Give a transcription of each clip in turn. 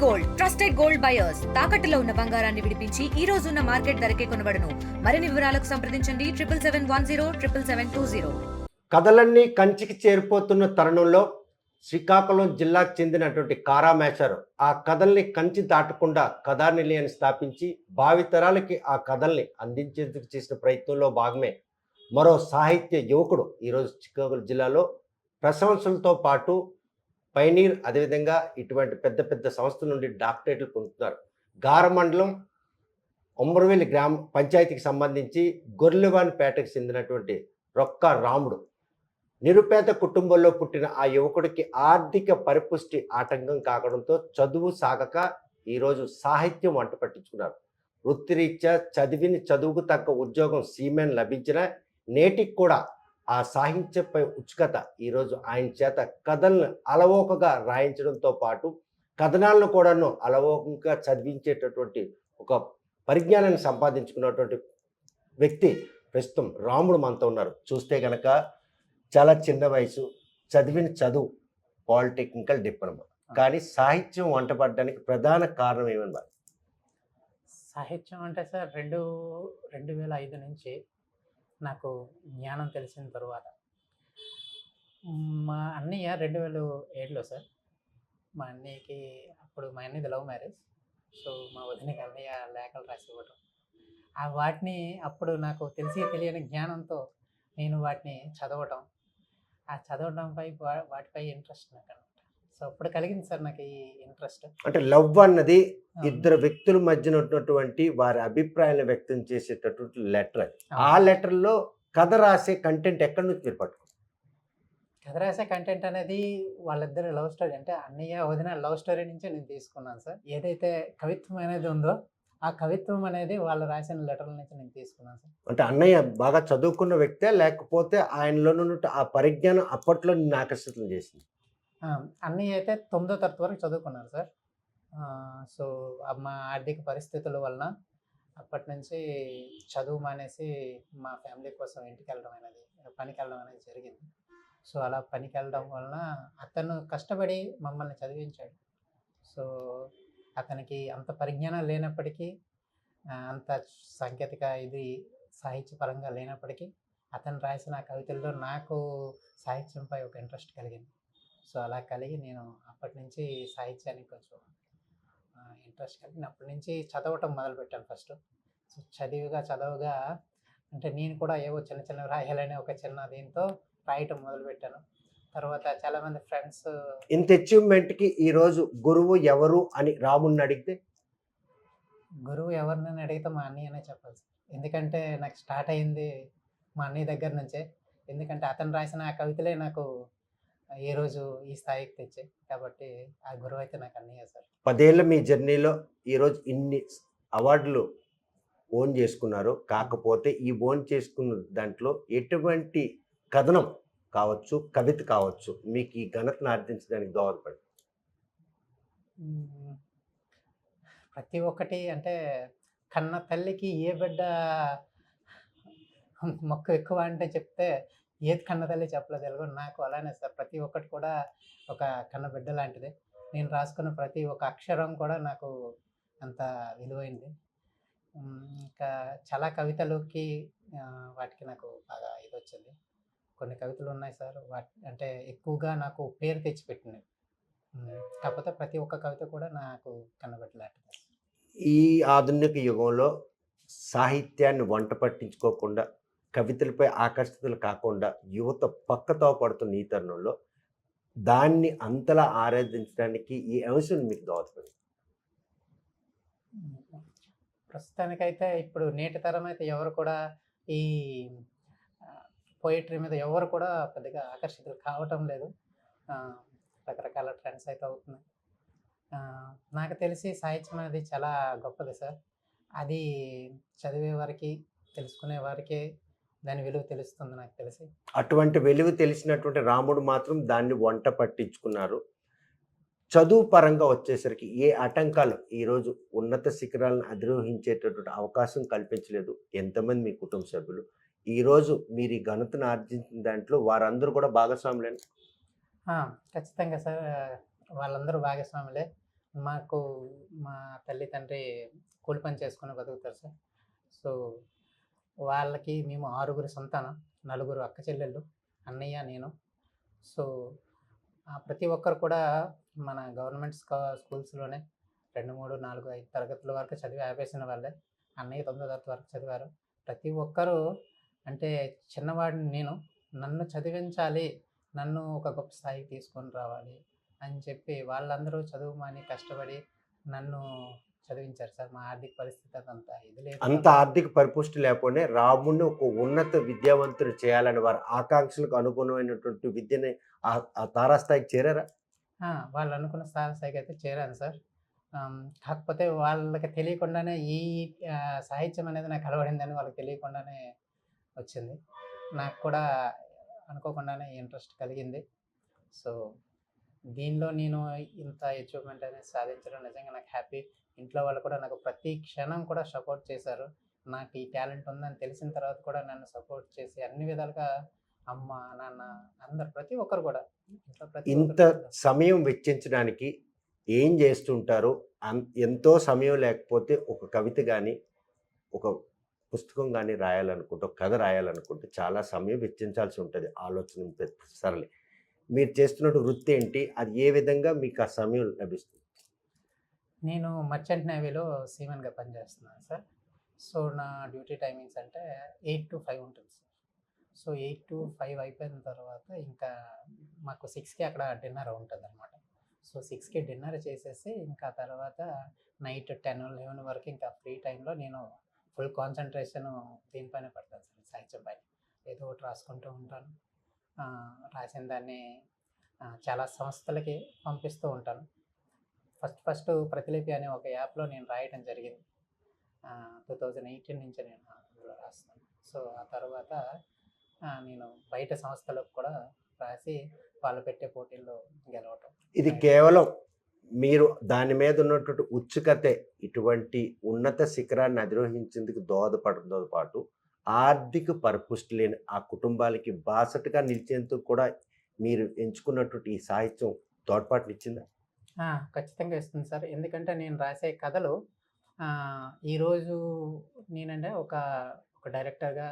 Gold trusted gold buyers తాకట్టులో ఉన్న బంగారాన్ని విడిపించి ఈ రోజు ఉన్న మార్కెట్ ధరకే కొనబడును. మరిన్ని వివరాలకు సంప్రదించండి 7771077720. కథలన్నీ కంచికి చేరిపోతున్న తరుణంలో శ్రీకాకుళం జిల్లాకు చెందినటువంటి కారా మేషర్ ఆ కథల్ని కంచి దాటకుండా కథా నిలయాన్ని స్థాపించి భావితరాలకి ఆ కథల్ని అందించేందుకు చేసిన ప్రయత్నంలో భాగమే మరో సాహిత్య యువకుడు ఈరోజు శ్రీకాకుళం జిల్లాలో ప్రశంసలతో పాటు పైనీర్, అదేవిధంగా ఇటువంటి పెద్ద పెద్ద సంస్థల నుండి డాక్టరేట్లు పొందుతున్నారు. గారమండలం ఒంబరవెల్లి గ్రామ పంచాయతీకి సంబంధించి గొర్రెవానిపేటకు చెందినటువంటి రొక్క రాముడు నిరుపేద కుటుంబంలో పుట్టిన ఆ యువకుడికి ఆర్థిక పరిపుష్టి ఆటంకం కావడంతో చదువు సాగక ఈరోజు సాహిత్యం వంట పట్టించుకున్నారు. వృత్తిరీత్యా చదువుకు తగ్గ ఉద్యోగం సీమెన్ లభించిన నేటికి కూడా ఆ సాహిత్యంపై ఉత్సుకత ఈరోజు ఆయన చేత కథలను అలవోకగా రాయించడంతో పాటు కథనాలను కూడాను అలవోకంగా చదివించేటటువంటి ఒక పరిజ్ఞానాన్ని సంపాదించుకున్నటువంటి వ్యక్తి ప్రస్తుతం రాముడు మనతో ఉన్నారు. చూస్తే కనుక చాలా చిన్న వయసు, చదువు పాలిటెక్నికల్ డిప్లొమా, కానీ సాహిత్యం వంటపడడానికి ప్రధాన కారణం ఏమన్నా? సాహిత్యం అంటే సార్ 2005 నుంచి నాకు జ్ఞానం తెలిసిన తర్వాత మా అన్నయ్య 2007లో సార్, మా అన్నయ్యకి అప్పుడు మా అన్నయ్యది లవ్ మ్యారేజ్. సో మా వదినకి అన్నయ్య లేఖలు రాసి ఇవ్వటం, ఆ వాటిని అప్పుడు నాకు తెలియని జ్ఞానంతో నేను వాటిని చదవటం, ఆ చదవడంపై వాటిపై ఇంట్రెస్ట్ నాకు అనమాట. సో అప్పుడు కలిగింది సార్ నాకు ఈ ఇంట్రెస్ట్. అంటే లవ్ అన్నది ఇద్దరు వ్యక్తుల మధ్యన ఉన్నటువంటి వారి అభిప్రాయాలను వ్యక్తం చేసేటటువంటి లెటర్. ఆ లెటర్లో కథ రాసే కంటెంట్ ఎక్కడి నుంచి మీరు పట్టుకో? కథ రాసే కంటెంట్ అనేది వాళ్ళిద్దరు లవ్ స్టోరీ, అంటే అన్నయ్య వదిన లవ్ స్టోరీ నుంచే నేను తీసుకున్నాను సార్. ఏదైతే కవిత్వం అనేది ఉందో ఆ కవిత్వం అనేది వాళ్ళు రాసిన లెటర్ల నుంచి నేను తీసుకున్నాను సార్. అంటే అన్నయ్య బాగా చదువుకున్న వ్యక్తే, లేకపోతే ఆయనలో ఉన్న ఆ పరిజ్ఞానం అప్పట్లో నిన్ను ఆకర్షితం చేసింది? అన్నయ్య అయితే 9వ తరగతి వరకు చదువుకున్నారు సార్. సో మా ఆర్థిక పరిస్థితుల వలన అప్పటి నుంచి చదువు మానేసి మా ఫ్యామిలీ కోసం పనికి వెళ్ళడం అనేది జరిగింది. సో అలా పనికి వెళ్ళడం వలన అతను కష్టపడి మమ్మల్ని చదివించాడు. సో అతనికి అంత పరిజ్ఞానం లేనప్పటికీ, అంత సాంకేతిక సాహిత్యపరంగా లేనప్పటికీ అతను రాసిన కవితల్లో నాకు సాహిత్యంపై ఒక ఇంట్రెస్ట్ కలిగింది. సో అలా కలిగి నేను అప్పటి నుంచి సాహిత్యానికి కొంచెం ఇంట్రెస్ట్ కలిగి అప్పటి నుంచి చదవటం మొదలుపెట్టాను ఫస్ట్. సో చదువుగా అంటే నేను కూడా ఏవో చిన్న రాయాలనే ఒక చిన్న దీంతో రాయటం మొదలుపెట్టాను. తర్వాత చాలామంది ఫ్రెండ్స్ ఇంత అచీవ్మెంట్కి ఈరోజు గురువు ఎవరు అని రాముడిని అడిగితే? గురువు ఎవరినని అడిగితే మా అన్నయ్యనే చెప్పాలి సార్. ఎందుకంటే నాకు స్టార్ట్ అయింది మా అన్నయ్య దగ్గర నుంచే. ఎందుకంటే అతను రాసిన ఆ కవితలే నాకు ఏ రోజు ఈ స్థాయికి తెచ్చాయి. కాబట్టి ఆ గురువు అయితే నాకు అన్నయ్య సార్. 10 ఏళ్ళ మీ జర్నీలో ఈరోజు ఇన్ని అవార్డులు ఓన్ చేసుకున్నారు. కాకపోతే ఈ ఓన్ చేసుకున్న దాంట్లో ఎటువంటి కథనం కావచ్చు, కవిత కావచ్చు, మీకు ఈ ఘనతను ఆర్జించడానికి దోహదపడి? ప్రతి ఒక్కటి అంటే కన్న తల్లికి ఏ బిడ్డ మొక్క ఎక్కువ అంటే చెప్తే ఏది కన్న తల్లి చెప్పలేదు. నాకు అలానే సార్. ప్రతి ఒక్కటి కూడా ఒక కన్న బిడ్డ లాంటిదే. నేను రాసుకున్న ప్రతి ఒక్క అక్షరం కూడా నాకు అంత విలువైంది. ఇంకా చాలా కవితలకి వాటికి నాకు బాగా ఇది వచ్చింది. కొన్ని కవితలు ఉన్నాయి సార్, అంటే ఎక్కువగా నాకు పేరు తెచ్చిపెట్టినవి. కాకపోతే ప్రతి ఒక్క కవిత కూడా నాకు కన్నబిడ్డ లాంటిది. ఈ ఆధునిక యుగంలో సాహిత్యాన్ని వంట పట్టించుకోకుండా, కవితలపై ఆకర్షితులు కాకుండా యువత పక్కతో పడుతున్న ఈ తరుణంలో దాన్ని అంతలా ఆరాధించడానికి ఈ అంశం మీకు దోహదపడింది? ప్రస్తుతానికైతే ఇప్పుడు నేటి తరం అయితే ఎవరు కూడా ఈ పోయిటరీ మీద ఎవరు కూడా పెద్దగా ఆకర్షితులు కావటం లేదు. రకరకాల ట్రెండ్స్ అయితే అవుతున్నాయి. నాకు తెలిసి సాహిత్యం అనేది చాలా గొప్పది సార్. అది చదివే వారికి, తెలుసుకునే వారికే దాని విలువ తెలుస్తుంది నాకు తెలిసి. అటువంటి వెలుగు తెలిసినటువంటి రాముడు మాత్రం దాన్ని వంట పట్టించుకున్నారు. చదువు పరంగా వచ్చేసరికి ఏ ఆటంకాలు ఈరోజు ఉన్నత శిఖరాలను అధిరోహించేటటువంటి అవకాశం కల్పించలేదు? ఎంతమంది మీ కుటుంబ సభ్యులు ఈరోజు మీరు ఈ ఘనతను ఆర్జించిన దాంట్లో వారందరూ కూడా భాగస్వాములేనా? ఖచ్చితంగా సార్, వాళ్ళందరూ భాగస్వాములే. మాకు మా తల్లి తండ్రి కూలి పని చేసుకొని బతుకుతారు సార్. సో వాళ్ళకి మేము 6గురు సంతానం, 4 అక్క చెల్లెళ్ళు, అన్నయ్య, నేను. సో ప్రతి ఒక్కరు కూడా మన గవర్నమెంట్ స్కూల్స్‌లోనే 2, 3, 4, 5 తరగతుల వరకు చదివి ఆపేసిన వాళ్ళే. అన్నయ్య 9వ తరగతి వరకు చదివారు. ప్రతి ఒక్కరు అంటే చిన్నవాడిని నేను, నన్ను చదివించాలి, నన్ను ఒక గొప్ప స్థాయికి తీసుకొని రావాలి అని చెప్పి వాళ్ళందరూ చదువు మాని కష్టపడి నన్ను చదివించారు సార్. మా ఆర్థిక పరిస్థితి అంత ఇది లేదు అంత కాబట్టి ఆర్థిక పరిపుష్టి లేకపోయినా రాముడిని ఒక ఉన్నత విద్యావంతుడు చేయాలని వారి ఆకాంక్షలకు అనుగుణమైనటువంటి విద్యని ఆ తారాస్థాయికి చేరారా? వాళ్ళు అనుకున్న స్థాయికి అయితే చేరాను సార్. కాకపోతే వాళ్ళకి తెలియకుండానే ఈ సాహిత్యం అనేది నాకు అలవడిందని వాళ్ళకి తెలియకుండానే వచ్చింది. నాకు కూడా అనుకోకుండానే ఇంట్రెస్ట్ కలిగింది. సో దీనిలో నేను ఇంత అచీవ్‌మెంట్ అనేది సాధించడం నిజంగా నాకు హ్యాపీ. ఇంట్లో వాళ్ళు కూడా నాకు ప్రతి క్షణం కూడా సపోర్ట్ చేశారు. నాకు ఈ టాలెంట్ ఉందని తెలిసిన తర్వాత కూడా నన్ను సపోర్ట్ చేసి అన్ని విధాలుగా అమ్మ, నాన్న అందరూ ప్రతి ఒక్కరు కూడా ఇంట్లో ప్రతి ఇంత ఒక్కరు కూడా సమయం వెచ్చించడానికి ఏం చేస్తుంటారు? ఎంతో సమయం లేకపోతే ఒక కవిత గాని, ఒక పుస్తకం గాని రాయాలనుకుంటే, ఒక కథ రాయాలనుకుంటే చాలా సమయం వెచ్చించాల్సి ఉంటది. ఆలోచన సరళి. మీరు చేస్తున్న వృత్తి ఏంటి? అది ఏ విధంగా మీకు ఆ సమయం లభిస్తుంది? నేను మర్చెంట్ నేవీలో సీమన్‌గా పనిచేస్తున్నాను సార్. సో నా డ్యూటీ టైమింగ్స్ అంటే 8-5 ఉంటుంది సార్. సో 8-5 అయిపోయిన తర్వాత ఇంకా మాకు 6కి అక్కడ డిన్నర్ ఉంటుందన్నమాట. సో 6కి డిన్నర్ చేసేసి ఇంకా తర్వాత నైట్ 10, 11 వరకు ఇంకా ఫ్రీ టైంలో నేను ఫుల్ కాన్సంట్రేషన్ దీనిపైనే పెడతాను సార్, సాహిత్యం పైన. ఏదో ఒకటి రాసుకుంటూ ఉంటాను. రాసిన దాన్ని చాలా సంస్థలకి పంపిస్తూ ఉంటాను. ఫస్ట్ ప్రతిలిపి అనే ఒక యాప్‌లో నేను రాయటం జరిగింది. 2018 నుంచి నేను అందులో రాస్తున్నాను. సో ఆ తర్వాత నేను బయట సంస్థలకు కూడా రాసి వాళ్ళు పెట్టే పోటీల్లో గెలవటం. ఇది రాయటం. కేవలం మీరు దాని మీద ఉన్నటువంటి ఉత్సుకతే ఇటువంటి ఉన్నత శిఖరాన్ని అధిరోహించేందుకు దోహదపడడంతో పాటు, ఆర్థిక పరిపుష్టి లేని ఆ కుటుంబాలకి బాసటగా నిలిచేందుకు కూడా మీరు ఎంచుకున్నటువంటి ఈ సాహిత్యం తోడ్పాటునిచ్చిందా? ఖచ్చితంగా ఇస్తుంది సార్. ఎందుకంటే నేను రాసే కథలు ఈరోజు నేనంటే ఒక డైరెక్టర్‌గా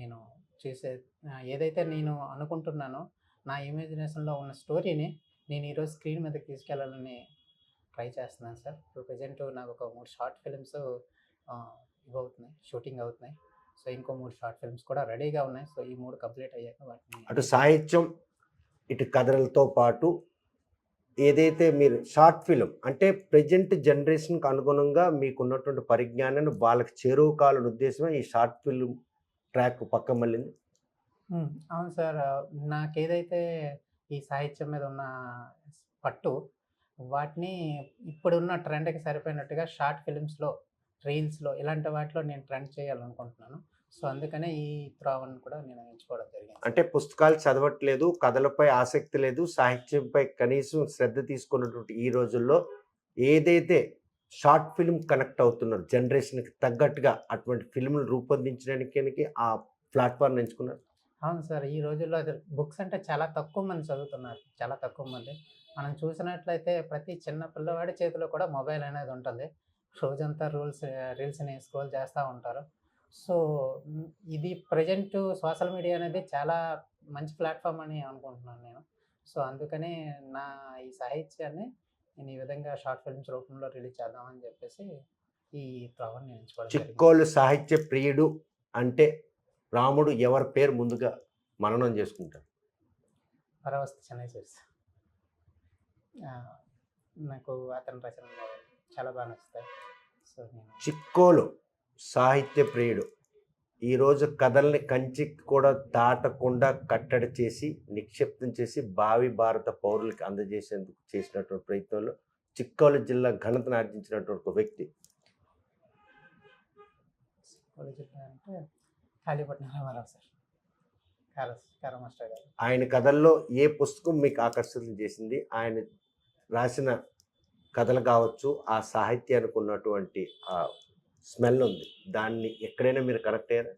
నేను చేసే ఏదైతే నేను అనుకుంటున్నానో, నా ఇమాజినేషన్‌లో ఉన్న స్టోరీని నేను ఈరోజు స్క్రీన్ మీదకి తీసుకెళ్ళాలని ట్రై చేస్తున్నాను సార్. ఇప్పుడు ప్రెజెంట్ నాకు ఒక 3 షార్ట్ ఫిల్మ్స్ ఇవవుతున్నాయి, షూటింగ్ అవుతున్నాయి. సో ఇంకో 3 షార్ట్ ఫిల్మ్స్ కూడా రెడీగా ఉన్నాయి. సో ఈ 3 కంప్లీట్ అయ్యాక వాటిని అటు సాహిత్యం, ఇటు కథలతో పాటు ఏదైతే మీరు షార్ట్ ఫిల్మ్ అంటే ప్రెజెంట్ జనరేషన్‌కి అనుగుణంగా మీకున్నటువంటి పరిజ్ఞానాన్ని వాళ్ళకి చేరువ ఉద్దేశమే ఈ షార్ట్ ఫిల్మ్ ట్రాక్ పక్కకు మళ్ళింది. అవును సార్. నాకేదైతే ఈ సాహిత్యం మీద ఉన్న పట్టు, వాటిని ఇప్పుడున్న ట్రెండ్‌కి సరిపోయినట్టుగా షార్ట్ ఫిల్మ్స్‌లో, రీల్స్‌లో ఇలాంటి వాటిలో నేను ట్రెండ్ చేయాలనుకుంటున్నాను. సో అందుకనే ఈ త్రోవను కూడా నేను ఎంచుకోవడం జరిగింది. అంటే పుస్తకాలు చదవట్లేదు, కథలపై ఆసక్తి లేదు, సాహిత్యంపై కనీసం శ్రద్ధ తీసుకున్నటువంటి ఈ రోజుల్లో ఏదైతే షార్ట్ ఫిల్మ్ కనెక్ట్ అవుతున్నారు జనరేషన్‌కి తగ్గట్టుగా అటువంటి ఫిల్మ్‌లు రూపొందించడానికి ఆ ప్లాట్‌ఫార్మ్‌ని ఎంచుకున్నారు. అవును సార్. ఈ రోజుల్లో అసలు బుక్స్ అంటే చాలా తక్కువ మంది చదువుతున్నారు. చాలా తక్కువ మంది. మనం చూసినట్లయితే ప్రతి చిన్న పిల్లవాడి చేతిలో కూడా మొబైల్ అనేది ఉంటుంది. రోజంతా రీల్స్‌ని స్క్రోల్ చేస్తా ఉంటారు. సో ఇది ప్రెజెంట్ సోషల్ మీడియా అనేది చాలా మంచి ప్లాట్‌ఫార్మ్ అని అనుకుంటున్నాను నేను. సో అందుకనే నా ఈ సాహిత్యాన్ని నేను ఈ విధంగా షార్ట్ ఫిల్మ్స్ రూపంలో రిలీజ్ చేద్దామని చెప్పేసి ఈ త్రోవని నేను ఎంచుకోవడం జరిగింది. చిక్కోలు సాహిత్య ప్రియుడు అంటే రాముడు ఎవరి పేరు ముందుగా మననం చేసుకుంటారు? పరవస్తు చెన్నై చేసి నాకు అతని రచనలు చాలా బాగా నచ్చుతాయి. సో నేను చిక్కోలు సాహిత్య ప్రియుడు ఈరోజు కథల్ని కంచికి కూడా దాటకుండా కట్టడి చేసి నిక్షిప్తం చేసి భావి భారత పౌరులకి అందజేసేందుకు చేసినటువంటి ప్రయత్నంలో చిక్కోలు జిల్లా ఘనతను ఆర్జించినటువంటి ఒక వ్యక్తి. చిక్కోలు జిల్లా అంటే కాళీపట్నం రామారావు సార్, కారా మాస్టర్ గారు. ఆయన కథల్లో ఏ పుస్తకం మీకు ఆకర్షణ చేసింది? ఆయన రాసిన కథలు కావచ్చు, ఆ సాహిత్యానికి ఉన్నటువంటి ఆ స్మెల్ ఉంది, దాన్ని ఎక్కడైనా మీరు కనెక్ట్ అయ్యారా?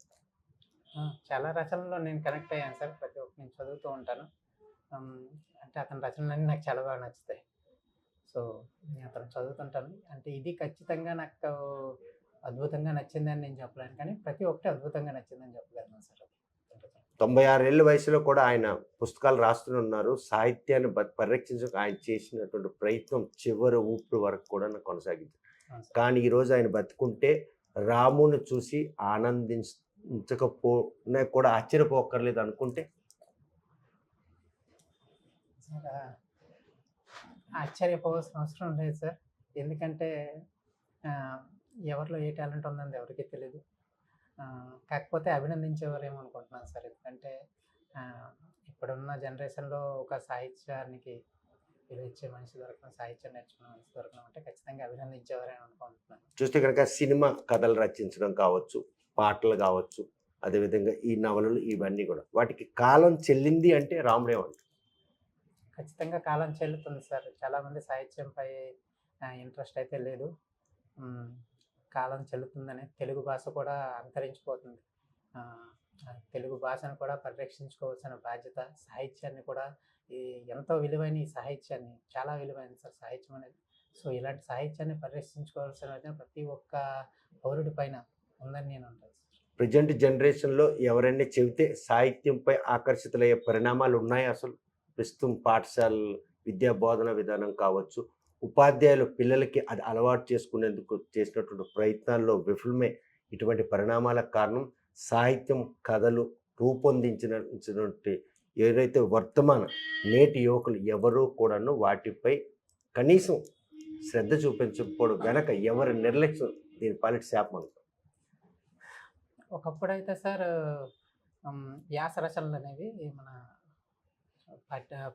చాలా రచనల్లో నేను కనెక్ట్ అయ్యాను సార్. ప్రతి ఒక్కటి నేను చదువుతూ ఉంటాను. అంటే అతని రచనలన్నీ నాకు చాలా బాగా నచ్చుతాయి. సో సో నేను అతను చదువుతుంటాను. అంటే ఇది ఖచ్చితంగా నాకు అద్భుతంగా నచ్చిందని నేను చెప్పలేను. కానీ ప్రతి ఒక్కటి అద్భుతంగా నచ్చిందని చెప్పగలను సార్. 96 ఏళ్ల వయసులో కూడా ఆయన పుస్తకాలు రాస్తూనే ఉన్నారు. సాహిత్యాన్ని పరిరక్షించడానికి ఆయన చేసినటువంటి ప్రయత్నం చివరి ఊపిరి వరకు కూడా కొనసాగించారు. అవును సార్. కానీ ఈరోజు ఆయన బతికుంటే రాముని చూసి ఆనందించకపోయినా కూడా ఆశ్చర్యపోక్కర్లేదు అనుకుంటే సార్ ఆశ్చర్యపోవాల్సిన అవసరం లేదు సార్. ఎందుకంటే ఎవరిలో ఏ టాలెంట్ ఉందని ఎవరికీ తెలీదు. కాకపోతే అభినందించేవారేమో అనుకుంటున్నాను సార్. ఎందుకంటే ఇప్పుడున్న జనరేషన్‌లో ఒక సాహిత్యానికి విలువ ఇచ్చే మనిషి దొరకడం, సాహిత్యం నేర్చుకున్న మనిషి దొరకడం అంటే ఖచ్చితంగా అభినందించేవారని అనుకుంటున్నాను. చూస్తే కనుక సినిమా కథలు రచించడం కావచ్చు, పాటలు కావచ్చు, అదేవిధంగా ఈ నవలలు ఇవన్నీ కూడా వాటికి కాలం చెల్లింది అంటే రాముడే అంటారు. ఖచ్చితంగా కాలం చెల్లుతుంది సార్. చాలామంది సాహిత్యంపై ఇంట్రెస్ట్ అయితే లేదు. కాలం చెల్లుతుందని తెలుగు భాష కూడా అంతరించిపోతుంది. తెలుగు భాషను కూడా పరిరక్షించుకోవాల్సిన బాధ్యత, సాహిత్యాన్ని కూడా ఎంతో విలువైన ఈ సాహిత్యాన్ని చాలా విలువైనది సార్ సాహిత్యం అనేది. సో ఇలాంటి సాహిత్యాన్ని పరిరక్షించుకోవాల్సిన ప్రతి ఒక్క పౌరుడి పైన ఉందని నేను అంటాను సార్. ప్రజెంట్ జనరేషన్‌లో ఎవరైనా చెబితే సాహిత్యంపై ఆకర్షితులయ్యే పరిణామాలు ఉన్నాయా అసలు? ప్రస్తుతం పాఠశాల విద్యా బోధన విధానం కావచ్చు, ఉపాధ్యాయులు పిల్లలకి అది అలవాటు చేసుకునేందుకు చేసినటువంటి ప్రయత్నాల్లో విఫలమై ఇటువంటి పరిణామాలకు కారణం సాహిత్యం, కథలు రూపొందించినటువంటి ఏదైతే వర్తమాన నేటి యువకులు ఎవరూ కూడాను వాటిపై కనీసం శ్రద్ధ చూపించకపోవడం వెనక ఎవరి నిర్లక్ష్యం దీని పాలిటి శాపం అనుకో. ఒకప్పుడైతే సార్ వ్యాస రచనలు అనేవి మన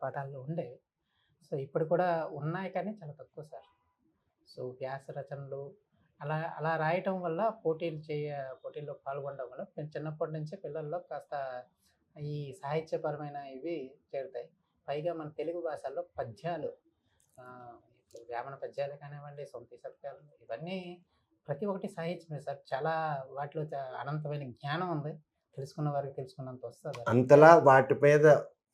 పాఠాల్లో ఉండేవి. సో ఇప్పుడు కూడా ఉన్నాయి కానీ చాలా తక్కువ సార్. సో వ్యాస రచనలు అలా అలా రాయటం వల్ల పోటీల్లో పాల్గొనడం వల్ల చిన్నప్పటి నుంచే పిల్లల్లో కాస్త ఈ సాహిత్యపరమైన ఇవి చేరుతాయి. పైగా మన తెలుగు భాషల్లో పద్యాలు, ఇప్పుడు వేమన పద్యాలు కానివ్వండి, సొంతి సత్యాలు ఇవన్నీ ప్రతి ఒక్కటి సాహిత్యమే సార్. చాలా వాటిలో అనంతమైన జ్ఞానం ఉంది. తెలుసుకున్న వారికి తెలుసుకున్నంత వస్తుంది. అంతలా వాటి మీద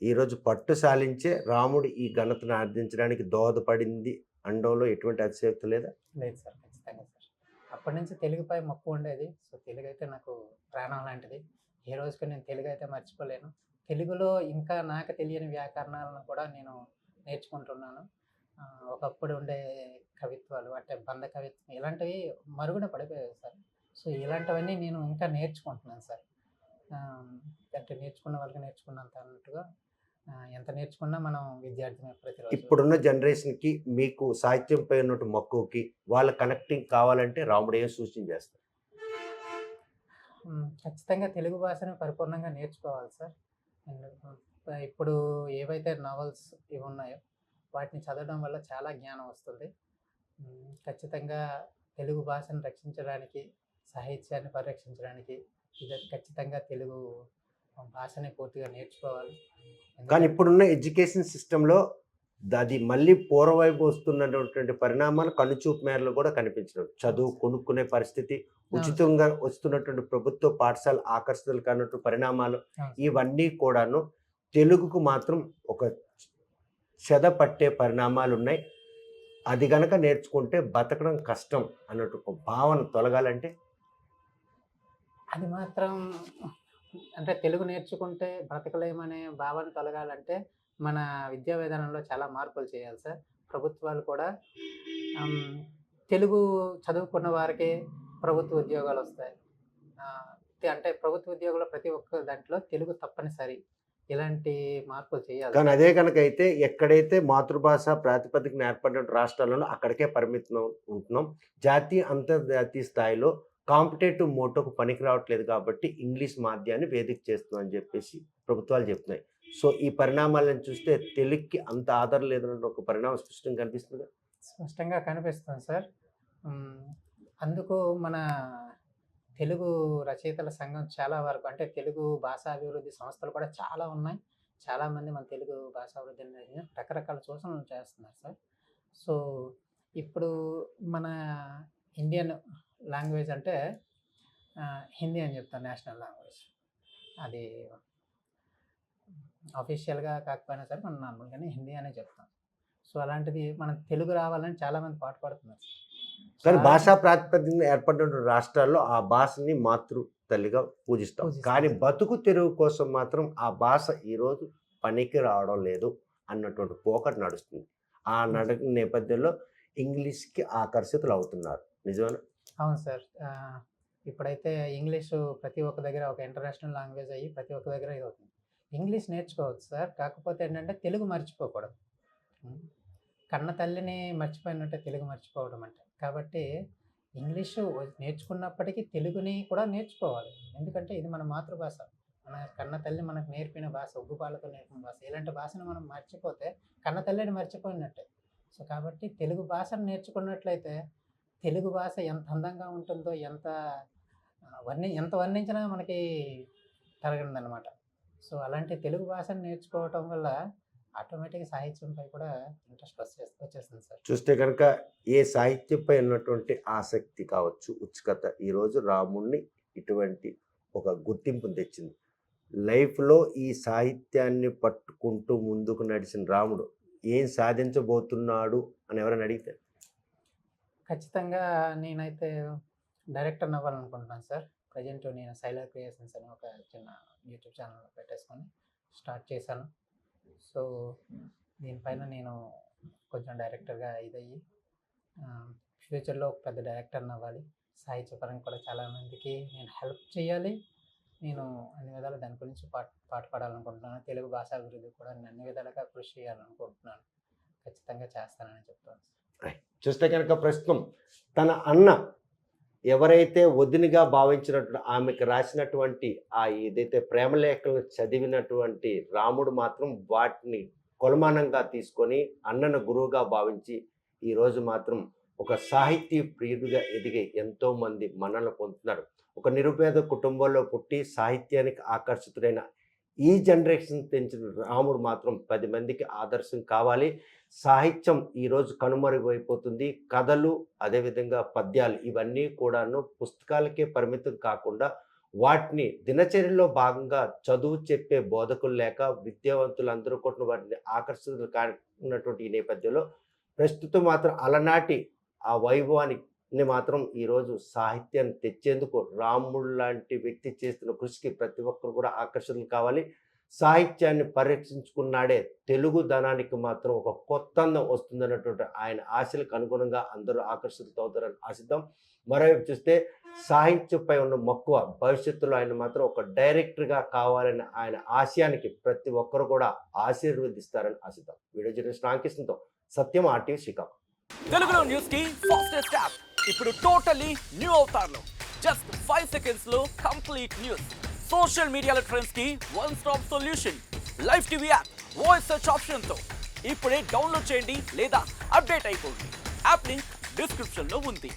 ఈరోజు పట్టు సాలించే రాముడు ఈ ఘనతను ఆర్జించడానికి దోహదపడింది అనడంలో ఎటువంటి అతిశయోక్తి లేదా? లేదు సార్, ఖచ్చితంగా సార్. అప్పటి నుంచి తెలుగుపై మక్కువ ఉండేది. సో తెలుగు అయితే నాకు ప్రాణం లాంటిది. ఏ రోజుకి నేను తెలుగు అయితే మర్చిపోలేను. తెలుగులో ఇంకా నాకు తెలియని వ్యాకరణాలను కూడా నేను నేర్చుకుంటున్నాను. ఒకప్పుడు ఉండే కవిత్వాలు అంటే బంధ కవిత్వం ఇలాంటివి మరుగున పడిపోయాయి సార్. సో ఇలాంటివన్నీ నేను ఇంకా నేర్చుకుంటున్నాను సార్. అంటే నేర్చుకున్న వాళ్ళకి నేర్చుకున్నంత అన్నట్టుగా ఎంత నేర్చుకున్నా మనం విద్యార్థిని ప్రతిరోజు. ఇప్పుడున్న జనరేషన్కి మీకు సాహిత్యంపై ఉన్నట్టు మక్కువకి వాళ్ళ కనెక్టింగ్ కావాలంటే రాముడు ఏం సూచన చేస్తారు? ఖచ్చితంగా తెలుగు భాషను పరిపూర్ణంగా నేర్చుకోవాలి సార్. ఇప్పుడు ఏవైతే నావల్స్ ఇవి ఉన్నాయో వాటిని చదవడం వల్ల చాలా జ్ఞానం వస్తుంది. ఖచ్చితంగా తెలుగు భాషను రక్షించడానికి, సాహిత్యాన్ని పరిరక్షించడానికి ఇది ఖచ్చితంగా తెలుగు భాషని పూర్తిగా నేర్చుకోవాలి. కానీ ఇప్పుడున్న ఎడ్యుకేషన్ సిస్టంలో అది మళ్ళీ పూర్వవైపు వస్తున్నటువంటి పరిణామాలు కనుచూపు మేరలో కూడా కనిపించడం. చదువు కొనుక్కునే పరిస్థితి, ఉచితంగా వస్తున్నటువంటి ప్రభుత్వ పాఠశాల ఆకర్షితులు కానటువంటి పరిణామాలు ఇవన్నీ కూడాను తెలుగుకు మాత్రం ఒక చెద పట్టే పరిణామాలు ఉన్నాయి. అది గనక నేర్చుకుంటే బతకడం కష్టం అన్నట్టు ఒక భావన తొలగాలంటే అది మాత్రం అంటే తెలుగు నేర్చుకుంటే బ్రతకలేమనే భావన తొలగాలంటే మన విద్యా విధానంలో చాలా మార్పులు చేయాలి సార్. ప్రభుత్వాలు కూడా తెలుగు చదువుకున్న వారికి ప్రభుత్వ ఉద్యోగాలు వస్తాయి. అంటే ప్రభుత్వ ఉద్యోగాలు ప్రతి ఒక్క దాంట్లో తెలుగు తప్పనిసరి. ఇలాంటి మార్పులు చేయాలి. కానీ అదే కనుక అయితే ఎక్కడైతే మాతృభాష ప్రాతిపదికన ఏర్పడిన రాష్ట్రాలలో అక్కడికే పరిమితం ఉంటున్నాం. జాతీయ అంతర్జాతీయ స్థాయిలో కాంపిటేటివ్ మోటోకు పనికి రావట్లేదు కాబట్టి ఇంగ్లీష్ మాధ్యాన్ని వేదిక చేస్తుందని చెప్పేసి ప్రభుత్వాలు చెప్తున్నాయి. సో ఈ పరిణామాలను చూస్తే తెలుగుకి అంత ఆదరణ లేదన్న ఒక పరిణామం స్పష్టంగా కనిపిస్తుంది. స్పష్టంగా కనిపిస్తుంది సార్. అందుకు మన తెలుగు రచయితల సంఘం చాలా వరకు అంటే తెలుగు భాషా అభివృద్ధి సంస్థలు కూడా చాలా ఉన్నాయి. చాలామంది మన తెలుగు భాషా అభివృద్ధిని రకరకాల సూచనలు చేస్తున్నారు సార్. సో ఇప్పుడు మన ఇండియన్ లాంగ్వేజ్ అంటే హిందీ అని చెప్తాను, నేషనల్ లాంగ్వేజ్. అది అఫీషియల్గా కాకపోయినా సరే మనం నార్మల్గానే హిందీ అనే చెప్తాం. సో అలాంటిది మన తెలుగు రావాలని చాలామంది పాటుపడుతున్నారు. కానీ చాలా- భాషా ప్రాతిపదికన ఏర్పడిన రాష్ట్రాల్లో ఆ భాషని మాతృ తల్లిగా పూజిస్తాం. పూజిస్తాం. కానీ బతుకు తెరువు కోసం మాత్రం ఆ భాష ఈరోజు పనికి రావడం లేదు అన్నటువంటి పోకడ నడుస్తుంది. ఆ నేపథ్యంలో ఇంగ్లీష్కి ఆకర్షితులు అవుతున్నారు. నిజమేనా? అవును సార్. ఇప్పుడైతే ఇంగ్లీషు ప్రతి ఒక్క దగ్గర ఒక ఇంటర్నేషనల్ లాంగ్వేజ్ అయ్యి ప్రతి ఒక్క దగ్గర ఇది అవుతుంది. ఇంగ్లీష్ నేర్చుకోవచ్చు సార్, కాకపోతే ఏంటంటే తెలుగు మర్చిపోకూడదు. ఉం. కన్న తల్లిని మర్చిపోయినట్టే తెలుగు మర్చిపోవడం అంటే. కాబట్టి ఇంగ్లీషు నేర్చుకున్నప్పటికీ తెలుగుని కూడా నేర్చుకోవాలి. ఎందుకంటే ఇది మన మాతృభాష. మన కన్న తల్లి మనకు నేర్పిన భాష, ఉగ్గుపాలతో నేర్పిన భాష. ఇలాంటి భాషను మనం మర్చిపోతే కన్న తల్లిని మర్చిపోయినట్టే. సో కాబట్టి తెలుగు భాషను నేర్చుకున్నట్లయితే తెలుగు భాష ఎంత అందంగా ఉంటుందో, ఎంత వర్ణించినా మనకి తరగదనమాట. సో అలాంటి తెలుగు భాషను నేర్చుకోవటం వల్ల ఆటోమేటిక్గా సాహిత్యంపై కూడా ఇంట్రెస్ట్ వచ్చేస్తుంది సార్. చూస్తే కనుక ఏ సాహిత్యంపై ఉన్నటువంటి ఆసక్తి కావచ్చు, ఉత్సుకత ఈరోజు రాముణ్ణి ఇటువంటి ఒక గుర్తింపును తెచ్చింది. లైఫ్లో ఈ సాహిత్యాన్ని పట్టుకుంటూ ముందుకు నడిచిన రాముడు ఏం సాధించబోతున్నాడు అని ఎవరైనా అడిగితే ఖచ్చితంగా నేనైతే డైరెక్టర్ అవ్వాలనుకుంటున్నాను సార్. ప్రజెంట్ నేను సైలర్ క్రియేషన్స్ అని ఒక చిన్న యూట్యూబ్ ఛానల్ పెట్టేసుకొని స్టార్ట్ చేశాను. సో దీనిపైన నేను కొంచెం డైరెక్టర్గా ఇదయ్యి ఫ్యూచర్లో ఒక పెద్ద డైరెక్టర్ని అవ్వాలి. సాహిత్యపరంగా కూడా చాలామందికి నేను హెల్ప్ చేయాలి. నేను అన్ని విధాలు దాని గురించి పాటుపడాలనుకుంటున్నాను. తెలుగు భాష అభివృద్ధి కూడా నేను అన్ని విధాలుగా కృషి చేయాలనుకుంటున్నాను. ఖచ్చితంగా చేస్తానని చెప్తాను. చూస్తే కనుక ప్రస్తుతం తన అన్న ఎవరైతే వదినిగా భావించినట్టు ఆమెకు రాసినటువంటి ఆ ఏదైతే ప్రేమలేఖలను చదివినటువంటి రాముడు మాత్రం వాటిని కొలమానంగా తీసుకొని అన్నను గురువుగా భావించి ఈరోజు మాత్రం ఒక సాహితీ ప్రియుడిగా ఎదిగి ఎంతోమంది మన్ననలు పొందుతున్నారు. ఒక నిరుపేద కుటుంబంలో పుట్టి సాహిత్యానికి ఆకర్షితుడైన ఈ జనరేషన్ తెంచిన రాముడు మాత్రం 10 మందికి ఆదర్శం కావాలి. సాహిత్యం ఈరోజు కనుమరుగైపోతుంది. కథలు, అదేవిధంగా పద్యాలు ఇవన్నీ కూడాను పుస్తకాలకే పరిమితం కాకుండా వాటిని దినచర్యలో భాగంగా చదువు చెప్పే బోధకులు లేక విద్యావంతులందరూ కూడా వాటిని ఆకర్షితులు కానున్నటువంటి ఈ నేపథ్యంలో ప్రస్తుతం మాత్రం అలనాటి ఆ వైభవాన్ని మాత్రం ఈరోజు సాహిత్యాన్ని తెచ్చేందుకు రాముడు లాంటి వ్యక్తి చేస్తున్న కృషికి ప్రతి ఒక్కరు కూడా ఆకర్షణలు కావాలి. సాహిత్యాన్ని పరిరక్షించుకున్నాడే తెలుగు ధనానికి మాత్రం ఒక కొత్త అందం వస్తుందన్నటువంటి ఆయన ఆశలకు అనుగుణంగా అందరూ ఆకర్షితులు అవుతారని ఆశిద్దాం. మరోవైపు చూస్తే సాహిత్యంపై ఉన్న మక్కువ భవిష్యత్తులో ఆయన మాత్రం ఒక డైరెక్టర్గా కావాలని ఆయన ఆశయానికి ప్రతి ఒక్కరు కూడా ఆశీర్వదిస్తారని ఆశిద్దాం. వీడియో జర్నలిస్ట్ రామకృష్ణతో సత్యం, RTV శ్రీకాకుళం. తెలుగులో న్యూస్ కి ఫాస్టెస్ట్ యాప్ ఇప్పుడు టోటలీ న్యూ అవతార్లో జస్ట్ 5 seconds లో కంప్లీట్ న్యూస్. సోషల్ మీడియాలో ట్రెండ్స్ కి one stop solution. Live TV app voice search option తో ఇప్పుడే డౌన్లోడ్ చేయండి లేదా అప్డేట్ అయిపోండి. యాప్ లింక్ డిస్క్రిప్షన్ లో ఉంది.